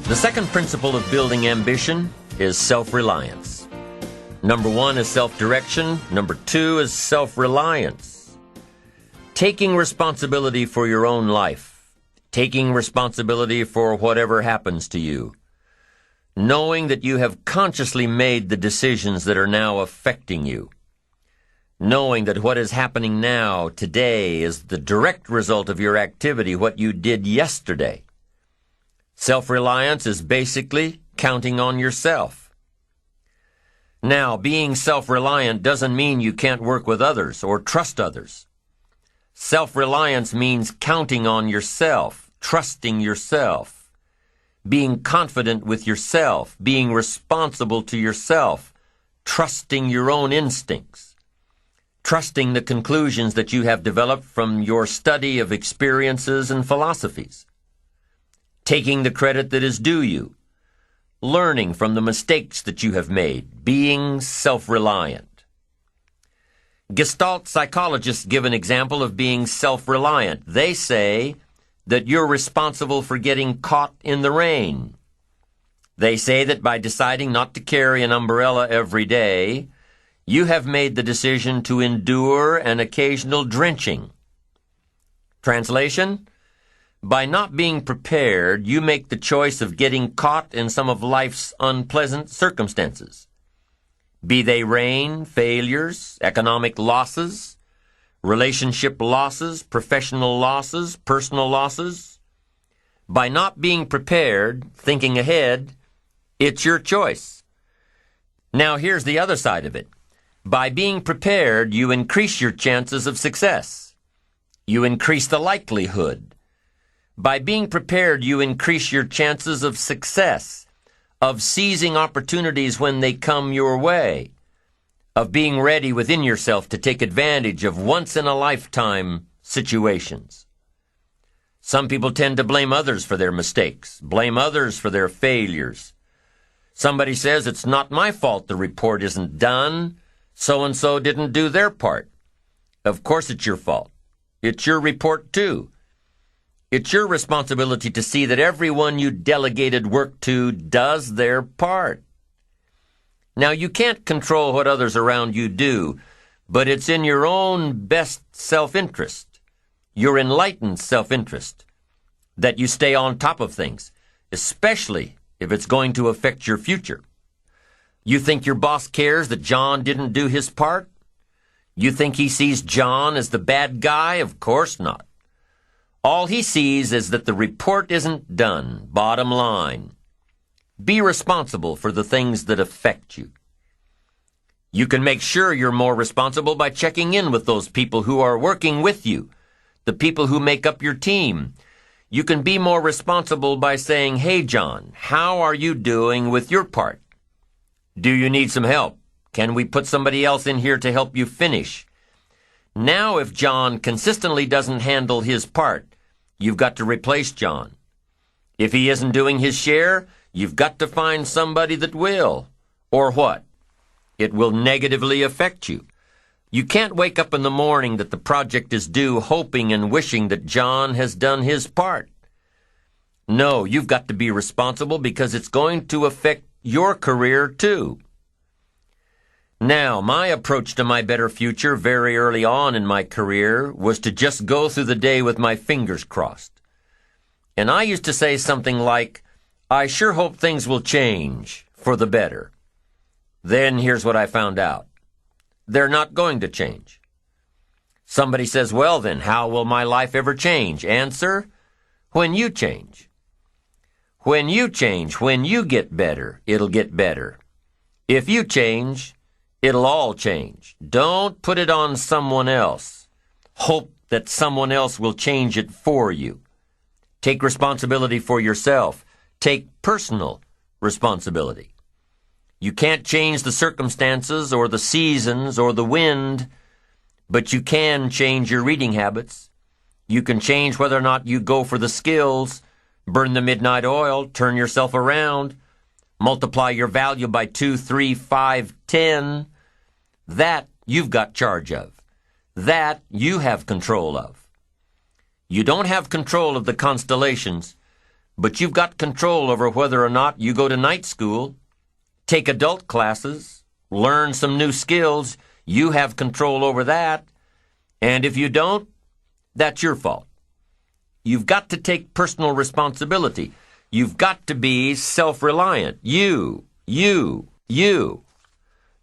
The second principle of building ambition is self-reliance. Number 1 is self-direction. Number 2 is self-reliance. Taking responsibility for your own life. Taking responsibility for whatever happens to you. Knowing that you have consciously made the decisions that are now affecting you. Knowing that what is happening now, today, is the direct result of your activity, what you did yesterday. Self-reliance is basically counting on yourself. Now, being self-reliant doesn't mean you can't work with others or trust others. Self-reliance means counting on yourself, trusting yourself, being confident with yourself, being responsible to yourself, trusting your own instincts, trusting the conclusions that you have developed from your study of experiences and philosophies, taking the credit that is due you, learning from the mistakes that you have made, being self-reliant. Gestalt psychologists give an example of being self-reliant. They say that you're responsible for getting caught in the rain. They say that by deciding not to carry an umbrella every day, you have made the decision to endure an occasional drenching. Translation? By not being prepared, you make the choice of getting caught in some of life's unpleasant circumstances. Be they rain, failures, economic losses, relationship losses, professional losses, personal losses. By not being prepared, thinking ahead, it's your choice. Now here's the other side of it. By being prepared, you increase your chances of success. You increase the likelihood. By being prepared, you increase your chances of success, of seizing opportunities when they come your way, of being ready within yourself to take advantage of once-in-a-lifetime situations. Some people tend to blame others for their mistakes, blame others for their failures. Somebody says, it's not my fault the report isn't done, so-and-so didn't do their part. Of course it's your fault. It's your report too. It's your responsibility to see that everyone you delegated work to does their part. Now, you can't control what others around you do, but it's in your own best self-interest, your enlightened self-interest, that you stay on top of things, especially if it's going to affect your future. You think your boss cares that John didn't do his part? You think he sees John as the bad guy? Of course not. All he sees is that the report isn't done, bottom line. Be responsible for the things that affect you. You can make sure you're more responsible by checking in with those people who are working with you, the people who make up your team. You can be more responsible by saying, hey, John, how are you doing with your part? Do you need some help? Can we put somebody else in here to help you finish? Now, if John consistently doesn't handle his part, you've got to replace John. If he isn't doing his share, you've got to find somebody that will. Or what? It will negatively affect you. You can't wake up in the morning that the project is due hoping and wishing that John has done his part. No, you've got to be responsible because it's going to affect your career too. Now, my approach to my better future very early on in my career was to just go through the day with my fingers crossed. And I used to say something like, I sure hope things will change for the better. Then here's what I found out. They're not going to change. Somebody says, well then, how will my life ever change? Answer, when you change. When you change, when you get better, it'll get better. If you change, it'll all change. Don't put it on someone else. Hope that someone else will change it for you. Take responsibility for yourself. Take personal responsibility. You can't change the circumstances or the seasons or the wind, but you can change your reading habits. You can change whether or not you go for the skills, burn the midnight oil, turn yourself around, multiply your value by 2, 3, 5, 10. That you've got charge of. That you have control of. You don't have control of the constellations, but you've got control over whether or not you go to night school, take adult classes, learn some new skills. You have control over that. And if you don't, that's your fault. You've got to take personal responsibility. You've got to be self-reliant. You.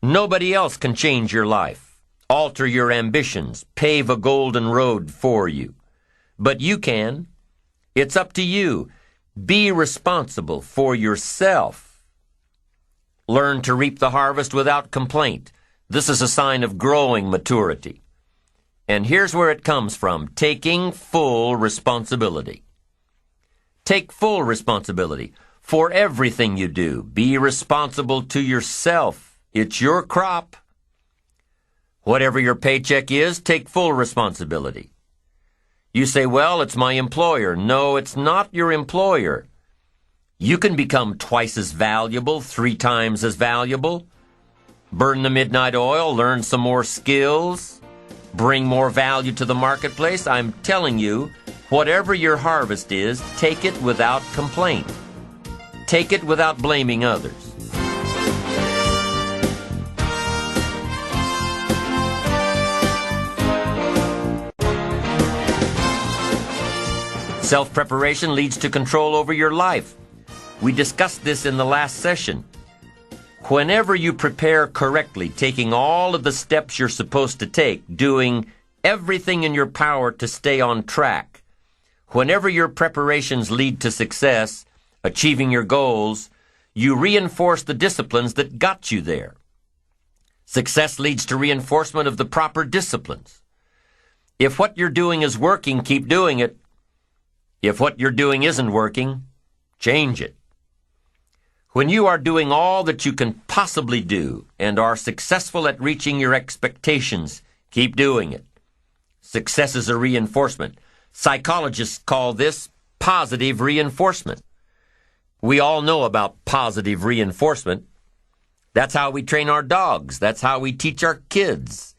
Nobody else can change your life, alter your ambitions, pave a golden road for you. But you can. It's up to you. Be responsible for yourself. Learn to reap the harvest without complaint. This is a sign of growing maturity. And here's where it comes from: taking full responsibility. Take full responsibility for everything you do. Be responsible to yourself. It's your crop. Whatever your paycheck is, take full responsibility. You say, well, it's my employer. No, it's not your employer. You can become twice as valuable, 3 times as valuable. Burn the midnight oil, learn some more skills, bring more value to the marketplace. I'm telling you, whatever your harvest is, take it without complaint. Take it without blaming others. Self-preparation leads to control over your life. We discussed this in the last session. Whenever you prepare correctly, taking all of the steps you're supposed to take, doing everything in your power to stay on track, whenever your preparations lead to success, achieving your goals, you reinforce the disciplines that got you there. Success leads to reinforcement of the proper disciplines. If what you're doing is working, keep doing it. If what you're doing isn't working, change it. When you are doing all that you can possibly do and are successful at reaching your expectations, keep doing it. Success is a reinforcement. Psychologists call this positive reinforcement. We all know about positive reinforcement. That's how we train our dogs. That's how we teach our kids.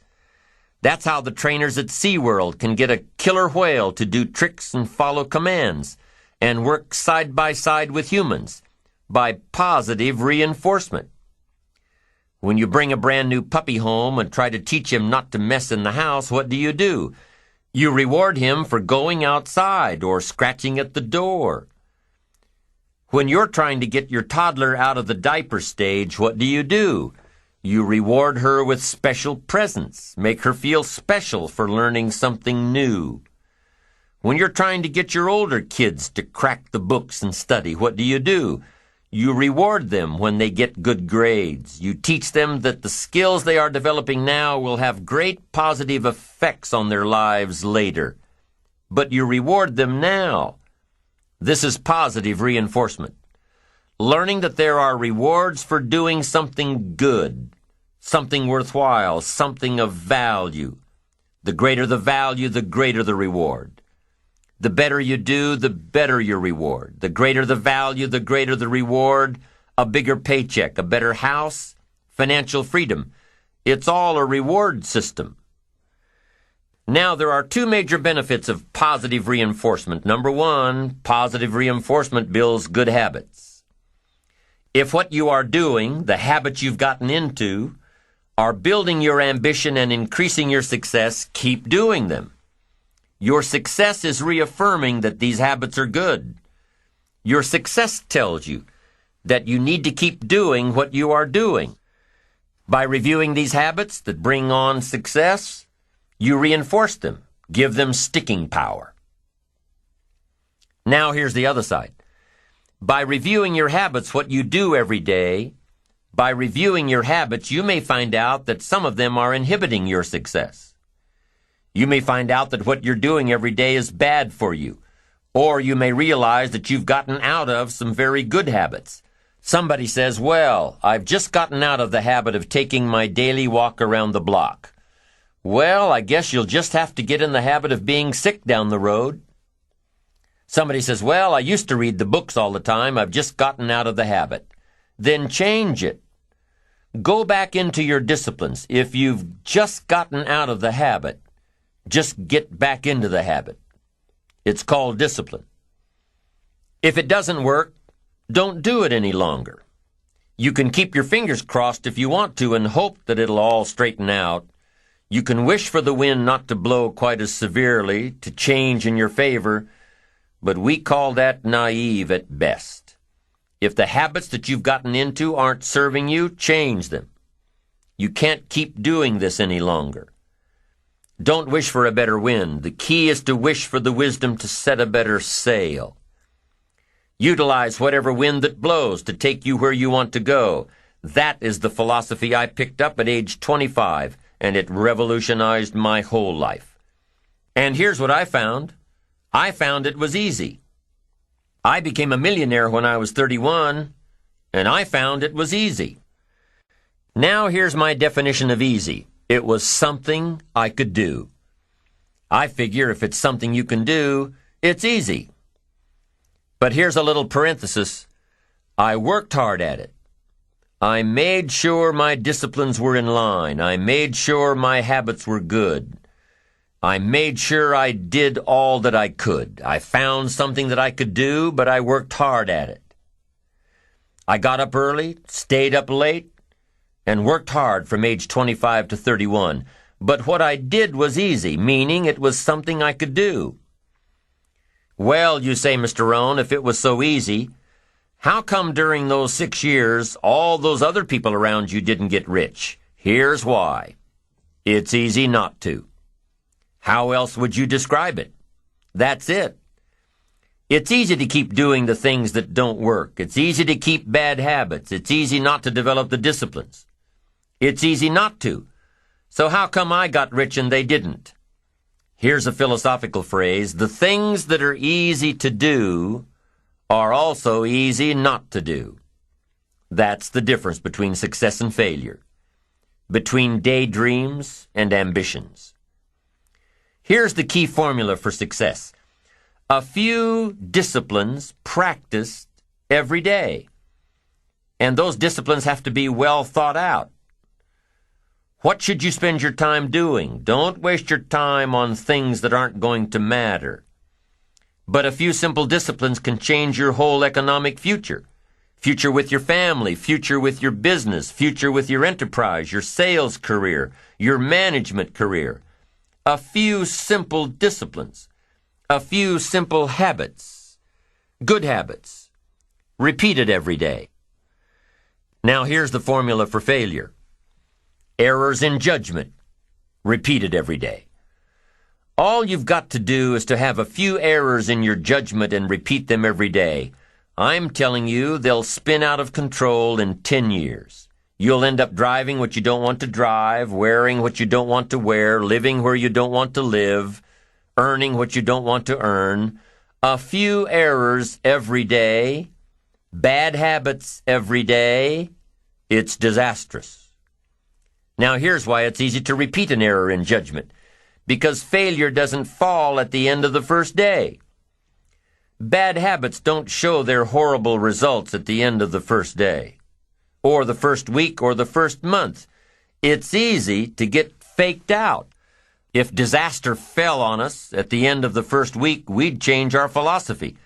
That's how the trainers at SeaWorld can get a killer whale to do tricks and follow commands and work side by side with humans by positive reinforcement. When you bring a brand new puppy home and try to teach him not to mess in the house, what do? You reward him for going outside or scratching at the door. When you're trying to get your toddler out of the diaper stage, what do? You reward her with special presents, make her feel special for learning something new. When you're trying to get your older kids to crack the books and study, what do? You reward them when they get good grades. You teach them that the skills they are developing now will have great positive effects on their lives later. But you reward them now. This is positive reinforcement. Learning that there are rewards for doing something good, something worthwhile, something of value. The greater the value, the greater the reward. The better you do, the better your reward. The greater the value, the greater the reward. A bigger paycheck, a better house, financial freedom. It's all a reward system. Now, there are 2 major benefits of positive reinforcement. Number 1, positive reinforcement builds good habits. If what you are doing, the habits you've gotten into, are building your ambition and increasing your success, keep doing them. Your success is reaffirming that these habits are good. Your success tells you that you need to keep doing what you are doing. By reviewing these habits that bring on success, you reinforce them, give them sticking power. Now here's the other side. By reviewing your habits, what you do every day, by reviewing your habits, you may find out that some of them are inhibiting your success. You may find out that what you're doing every day is bad for you, or you may realize that you've gotten out of some very good habits. Somebody says, well, I've just gotten out of the habit of taking my daily walk around the block. Well, I guess you'll just have to get in the habit of being sick down the road. Somebody says, well, I used to read the books all the time. I've just gotten out of the habit. Then change it. Go back into your disciplines. If you've just gotten out of the habit, just get back into the habit. It's called discipline. If it doesn't work, don't do it any longer. You can keep your fingers crossed if you want to and hope that it'll all straighten out. You can wish for the wind not to blow quite as severely, to change in your favor, but we call that naive at best. If the habits that you've gotten into aren't serving you, change them. You can't keep doing this any longer. Don't wish for a better wind. The key is to wish for the wisdom to set a better sail. Utilize whatever wind that blows to take you where you want to go. That is the philosophy I picked up at age 25, and it revolutionized my whole life. And here's what I found. I found it was easy. I became a millionaire when I was 31, and I found it was easy. Now here's my definition of easy. It was something I could do. I figure if it's something you can do, it's easy. But here's a little parenthesis. I worked hard at it. I made sure my disciplines were in line. I made sure my habits were good. I made sure I did all that I could. I found something that I could do, but I worked hard at it. I got up early, stayed up late, and worked hard from age 25 to 31. But what I did was easy, meaning it was something I could do. Well, you say, Mr. Rohn, if it was so easy, how come during those 6 years all those other people around you didn't get rich? Here's why. It's easy not to. How else would you describe it? That's it. It's easy to keep doing the things that don't work. It's easy to keep bad habits. It's easy not to develop the disciplines. It's easy not to. So how come I got rich and they didn't? Here's a philosophical phrase. The things that are easy to do are also easy not to do. That's the difference between success and failure, between daydreams and ambitions. Here's the key formula for success. A few disciplines practiced every day. And those disciplines have to be well thought out. What should you spend your time doing? Don't waste your time on things that aren't going to matter. But a few simple disciplines can change your whole economic future. Future with your family, future with your business, future with your enterprise, your sales career, your management career. A few simple disciplines. A few simple habits. Good habits. Repeated every day. Now here's the formula for failure. Errors in judgment, repeated every day. All you've got to do is to have a few errors in your judgment and repeat them every day. I'm telling you, they'll spin out of control in 10 years. You'll end up driving what you don't want to drive, wearing what you don't want to wear, living where you don't want to live, earning what you don't want to earn. A few errors every day, bad habits every day. It's disastrous. Now here's why it's easy to repeat an error in judgment. Because failure doesn't fall at the end of the first day. Bad habits don't show their horrible results at the end of the first day, or the first week, or the first month. It's easy to get faked out. If disaster fell on us at the end of the first week, we'd change our philosophy.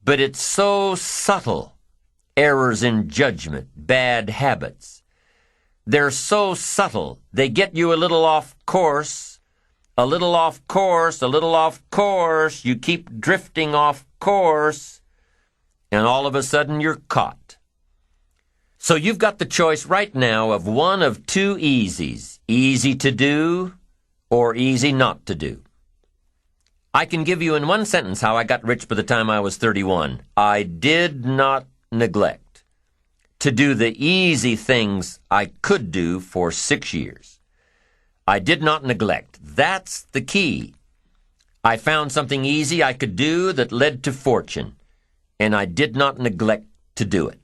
But it's so subtle. Errors in judgment, bad habits. They're so subtle, they get you a little off course, a little off course, a little off course. You keep drifting off course, and all of a sudden you're caught. So you've got the choice right now of one of two easies, easy to do or easy not to do. I can give you in one sentence how I got rich by the time I was 31. I did not neglect to do the easy things I could do for 6 years. I did not neglect. That's the key. I found something easy I could do that led to fortune, and I did not neglect to do it.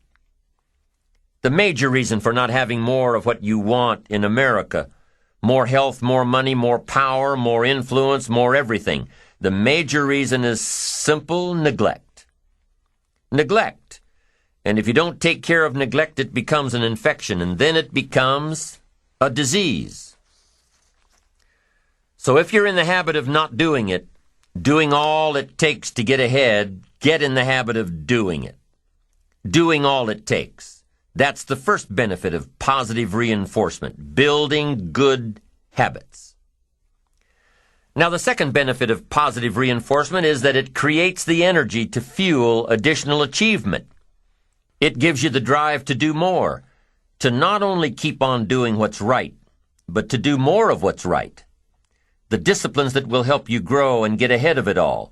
The major reason for not having more of what you want in America, more health, more money, more power, more influence, more everything, the major reason is simple neglect. Neglect. And if you don't take care of neglect, it becomes an infection, and then it becomes a disease. So if you're in the habit of not doing it, doing all it takes to get ahead, Get in the habit of doing it. Doing all it takes. That's the first benefit of positive reinforcement, building good habits. Now, the second benefit of positive reinforcement is that it creates the energy to fuel additional achievement. It gives you the drive to do more, to not only keep on doing what's right, but to do more of what's right. The disciplines that will help you grow and get ahead of it all.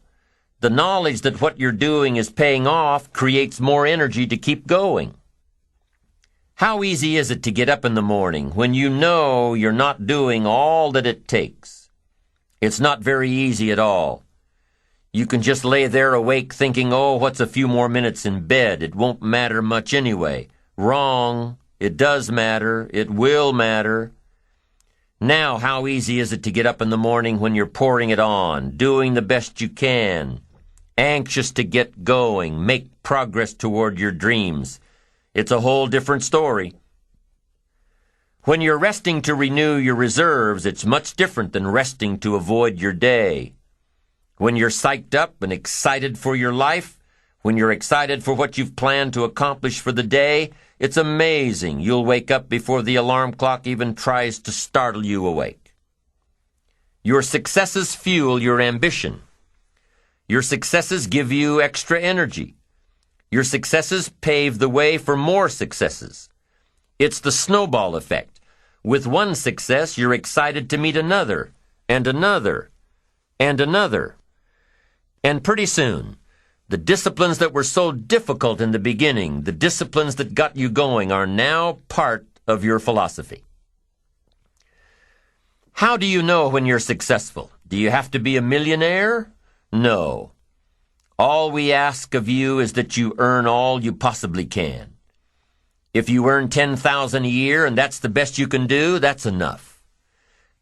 The knowledge that what you're doing is paying off creates more energy to keep going. How easy is it to get up in the morning when you know you're not doing all that it takes? It's not very easy at all. You can just lay there awake thinking, oh, what's a few more minutes in bed? It won't matter much anyway. Wrong. It does matter. It will matter. Now, how easy is it to get up in the morning when you're pouring it on, doing the best you can, anxious to get going, make progress toward your dreams? It's a whole different story. When you're resting to renew your reserves, it's much different than resting to avoid your day. When you're psyched up and excited for your life, when you're excited for what you've planned to accomplish for the day, it's amazing. You'll wake up before the alarm clock even tries to startle you awake. Your successes fuel your ambition. Your successes give you extra energy. Your successes pave the way for more successes. It's the snowball effect. With one success, you're excited to meet another, and another, and another. And pretty soon, the disciplines that were so difficult in the beginning, the disciplines that got you going, are now part of your philosophy. How do you know when you're successful? Do you have to be a millionaire? No. All we ask of you is that you earn all you possibly can. If you earn $10,000 a year and that's the best you can do, that's enough.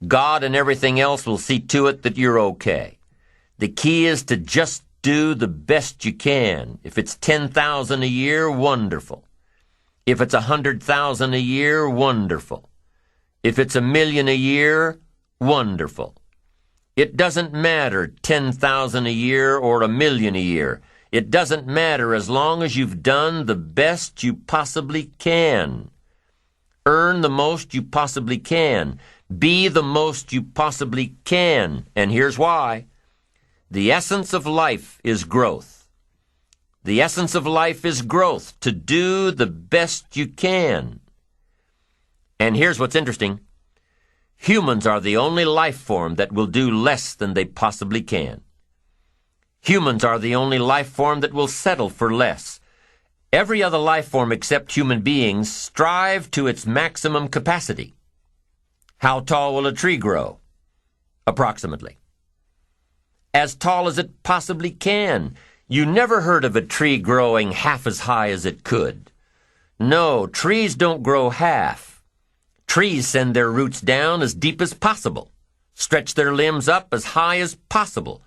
God and everything else will see to it that you're okay. The key is to just do the best you can. If it's $10,000 a year, wonderful. If it's $100,000 a year, wonderful. If it's $1 million a year, wonderful. It doesn't matter $10,000 a year or $1 million a year. It doesn't matter as long as you've done the best you possibly can. Earn the most you possibly can. Be the most you possibly can. And here's why. The essence of life is growth. The essence of life is growth, to do the best you can. And here's what's interesting. Humans are the only life form that will do less than they possibly can. Humans are the only life form that will settle for less. Every other life form except human beings strive to its maximum capacity. How tall will a tree grow? Approximately. As tall as it possibly can. You never heard of a tree growing half as high as it could. No, trees don't grow half. Trees send their roots down as deep as possible, stretch their limbs up as high as possible,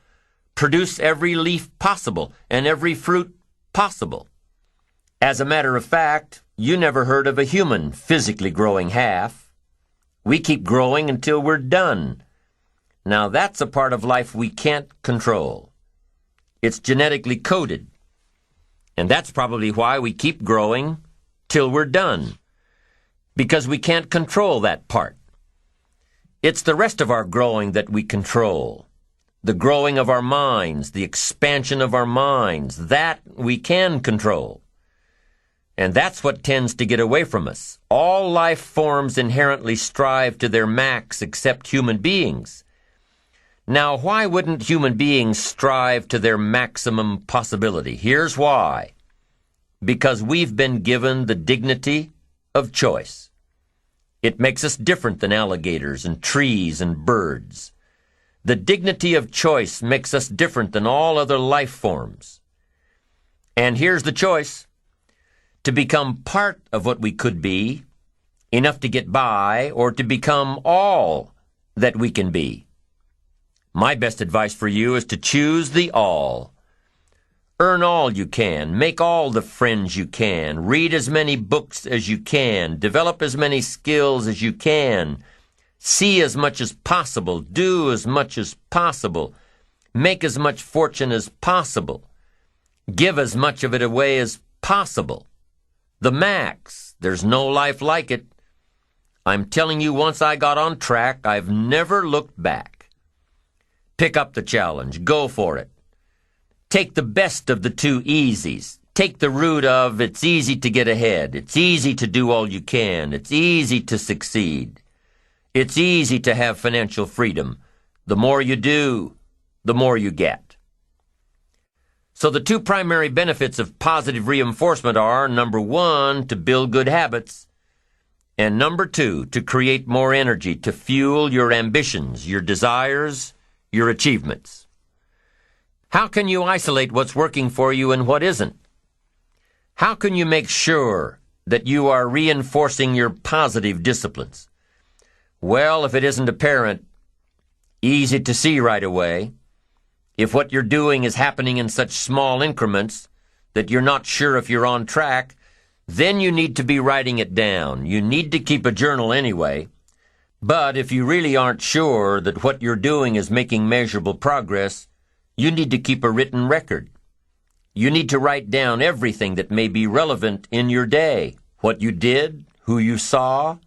produce every leaf possible and every fruit possible. As a matter of fact, you never heard of a human physically growing half. We keep growing until we're done. Now that's a part of life we can't control. It's genetically coded. And that's probably why we keep growing till we're done. Because we can't control that part. It's the rest of our growing that we control. The growing of our minds, the expansion of our minds, that we can control. And that's what tends to get away from us. All life forms inherently strive to their max except human beings. Now, why wouldn't human beings strive to their maximum possibility? Here's why. Because we've been given the dignity of choice. It makes us different than alligators and trees and birds. The dignity of choice makes us different than all other life forms. And here's the choice. To become part of what we could be, enough to get by, or to become all that we can be. My best advice for you is to choose the all. Earn all you can, make all the friends you can, read as many books as you can, develop as many skills as you can, see as much as possible, do as much as possible, make as much fortune as possible. Give as much of it away as possible. The max. There's no life like it. I'm telling you, once I got on track, I've never looked back. Pick up the challenge. Go for it. Take the best of the two easies. Take the route of it's easy to get ahead. It's easy to do all you can. It's easy to succeed. It's easy to have financial freedom. The more you do, the more you get. So the two primary benefits of positive reinforcement are, number one, to build good habits, and number two, to create more energy to fuel your ambitions, your desires, your achievements. How can you isolate what's working for you and what isn't? How can you make sure that you are reinforcing your positive disciplines? Well, if it isn't apparent, easy to see right away, if what you're doing is happening in such small increments that you're not sure if you're on track, then you need to be writing it down. You need to keep a journal anyway. But if you really aren't sure that what you're doing is making measurable progress, you need to keep a written record. You need to write down everything that may be relevant in your day. What you did, who you saw,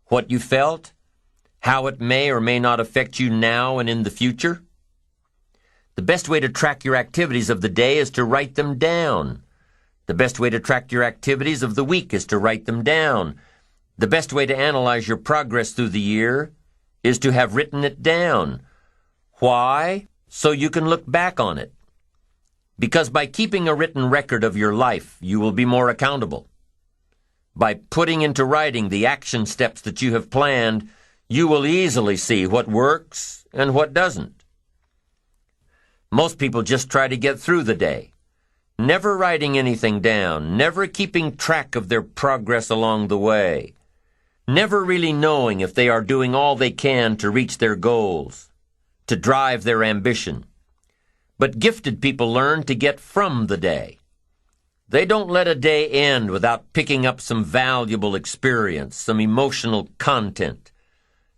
what you felt, how it may or may not affect you now and in the future. The best way to track your activities of the day is to write them down. The best way to track your activities of the week is to write them down. The best way to analyze your progress through the year is to have written it down. Why? So you can look back on it. Because by keeping a written record of your life, you will be more accountable. By putting into writing the action steps that you have planned, you will easily see what works and what doesn't. Most people just try to get through the day, never writing anything down, never keeping track of their progress along the way, never really knowing if they are doing all they can to reach their goals, to drive their ambition. But gifted people learn to get from the day. They don't let a day end without picking up some valuable experience, some emotional content,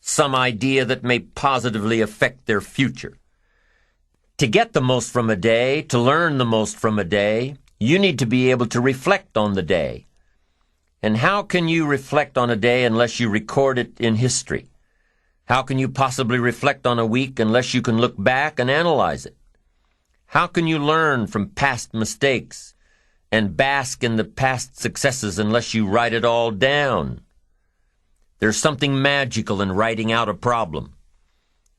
some idea that may positively affect their future. To get the most from a day, to learn the most from a day, you need to be able to reflect on the day. And how can you reflect on a day unless you record it in history? How can you possibly reflect on a week unless you can look back and analyze it? How can you learn from past mistakes and bask in the past successes unless you write it all down? There's something magical in writing out a problem.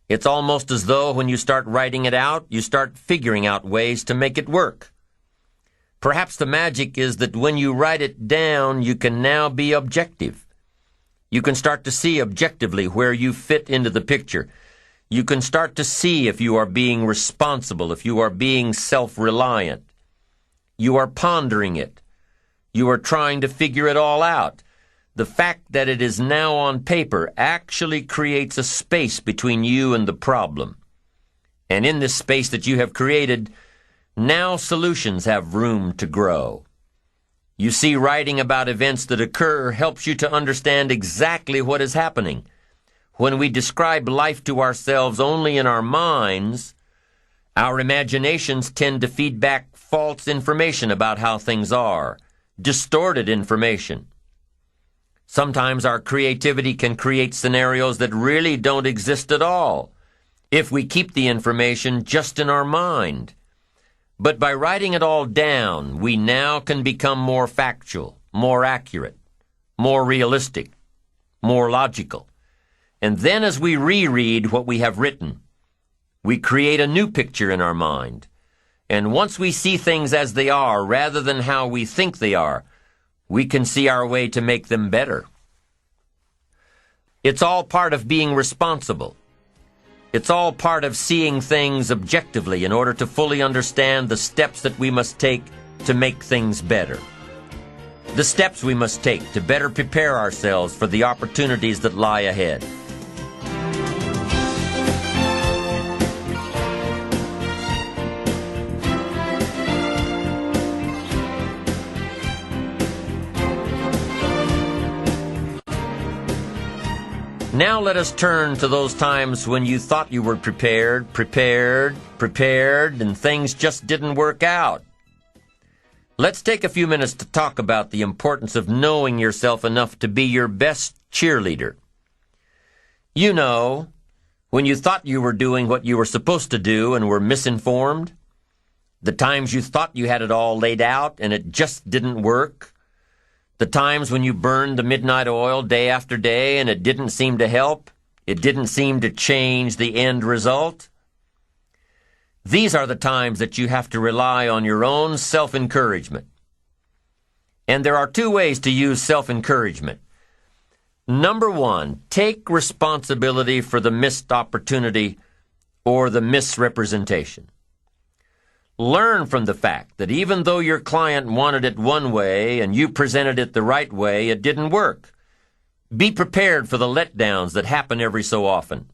It's almost as though when you start writing it out, you start figuring out ways to make it work. Perhaps the magic is that when you write it down, you can now be objective. You can start to see objectively where you fit into the picture. You can start to see if you are being responsible, if you are being self-reliant. You are pondering it. You are trying to figure it all out. The fact that it is now on paper actually creates a space between you and the problem. And in this space that you have created, now solutions have room to grow. You see, writing about events that occur helps you to understand exactly what is happening. When we describe life to ourselves only in our minds, our imaginations tend to feed back false information about how things are, distorted information. Sometimes our creativity can create scenarios that really don't exist at all, if we keep the information just in our mind. But by writing it all down, we now can become more factual, more accurate, more realistic, more logical. And then as we reread what we have written, we create a new picture in our mind. And once we see things as they are rather than how we think they are, we can see our way to make them better. It's all part of being responsible. It's all part of seeing things objectively in order to fully understand the steps that we must take to make things better. The steps we must take to better prepare ourselves for the opportunities that lie ahead. Now let us turn to those times when you thought you were prepared, and things just didn't work out. Let's take a few minutes to talk about the importance of knowing yourself enough to be your best cheerleader. You know, when you thought you were doing what you were supposed to do and were misinformed, the times you thought you had it all laid out and it just didn't work, the times when you burned the midnight oil day after day and it didn't seem to help, it didn't seem to change the end result. These are the times that you have to rely on your own self-encouragement. And there are two ways to use self-encouragement. Number one, take responsibility for the missed opportunity or the misrepresentation. Learn from the fact that even though your client wanted it one way and you presented it the right way, it didn't work. Be prepared for the letdowns that happen every so often.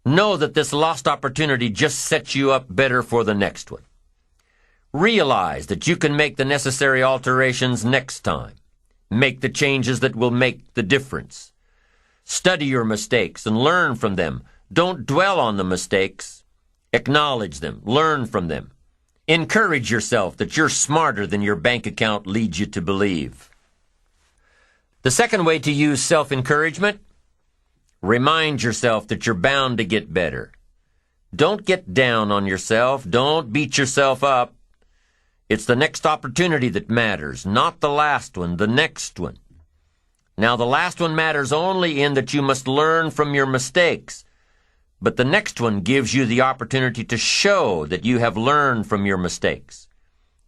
Know that this lost opportunity just sets you up better for the next one. Realize that you can make the necessary alterations next time. Make the changes that will make the difference. Study your mistakes and learn from them. Don't dwell on the mistakes. Acknowledge them. Learn from them. Encourage yourself that you're smarter than your bank account leads you to believe. The second way to use self-encouragement, remind yourself that you're bound to get better. Don't get down on yourself. Don't beat yourself up. It's the next opportunity that matters, not the last one, the next one. Now, the last one matters only in that you must learn from your mistakes. But the next one gives you the opportunity to show that you have learned from your mistakes.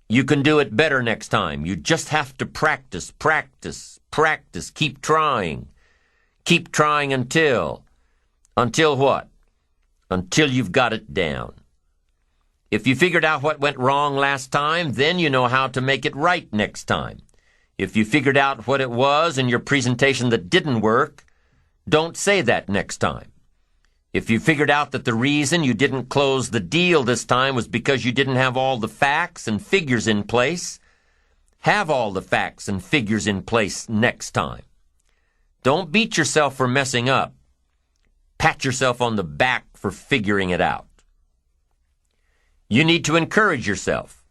You can do it better next time. You just have to practice, practice, practice. Keep trying. Keep trying until what? Until you've got it down. If you figured out what went wrong last time, then you know how to make it right next time. If you figured out what it was in your presentation that didn't work, don't say that next time. If you figured out that the reason you didn't close the deal this time was because you didn't have all the facts and figures in place, have all the facts and figures in place next time. Don't beat yourself for messing up. Pat yourself on the back for figuring it out. You need to encourage yourself.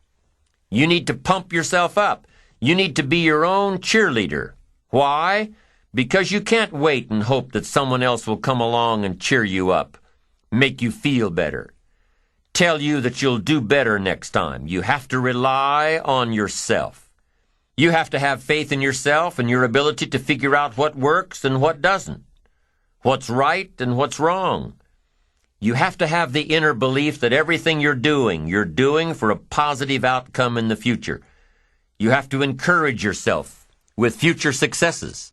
You need to pump yourself up. You need to be your own cheerleader. Why? Because you can't wait and hope that someone else will come along and cheer you up, make you feel better, tell you that you'll do better next time. You have to rely on yourself. You have to have faith in yourself and your ability to figure out what works and what doesn't, what's right and what's wrong. You have to have the inner belief that everything you're doing for a positive outcome in the future. You have to encourage yourself with future successes.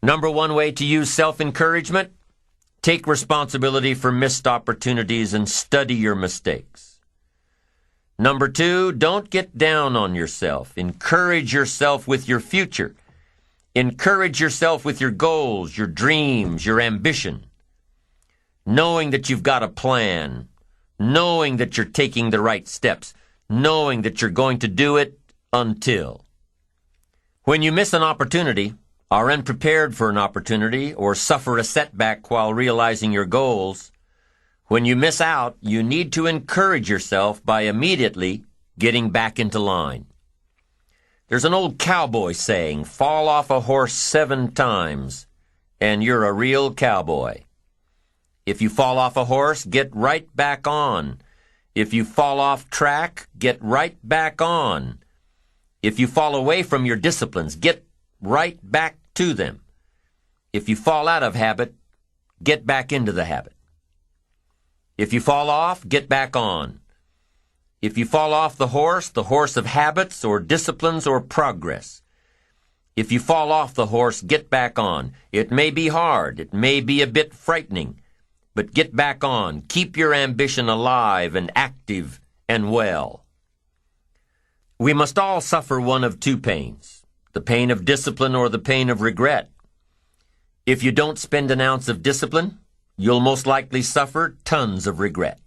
Number one way to use self-encouragement, take responsibility for missed opportunities and study your mistakes. Number two, don't get down on yourself. Encourage yourself with your future. Encourage yourself with your goals, your dreams, your ambition. Knowing that you've got a plan, knowing that you're taking the right steps, knowing that you're going to do it until. When you miss an opportunity, are unprepared for an opportunity, or suffer a setback while realizing your goals, when you miss out, you need to encourage yourself by immediately getting back into line. There's an old cowboy saying, fall off a horse 7 times, and you're a real cowboy. If you fall off a horse, get right back on. If you fall off track, get right back on. If you fall away from your disciplines, get right back to them. If you fall out of habit, get back into the habit. If you fall off, get back on. If you fall off the horse of habits or disciplines or progress. If you fall off the horse, get back on. It may be hard, it may be a bit frightening, but get back on. Keep your ambition alive and active and well. We must all suffer one of two pains. The pain of discipline or the pain of regret. If you don't spend an ounce of discipline, you'll most likely suffer tons of regret.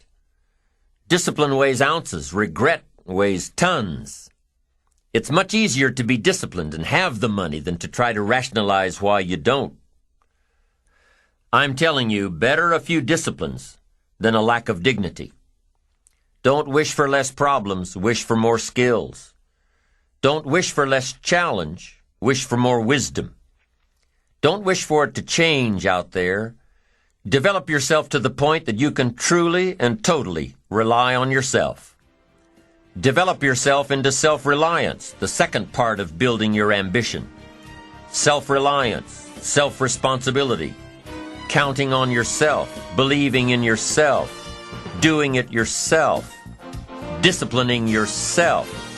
Discipline weighs ounces, regret weighs tons. It's much easier to be disciplined and have the money than to try to rationalize why you don't. I'm telling you, better a few disciplines than a lack of dignity. Don't wish for less problems, wish for more skills. Don't wish for less challenge. Wish for more wisdom. Don't wish for it to change out there. Develop yourself to the point that you can truly and totally rely on yourself. Develop yourself into self-reliance, the second part of building your ambition. Self-reliance, self-responsibility, counting on yourself, believing in yourself, doing it yourself, disciplining yourself,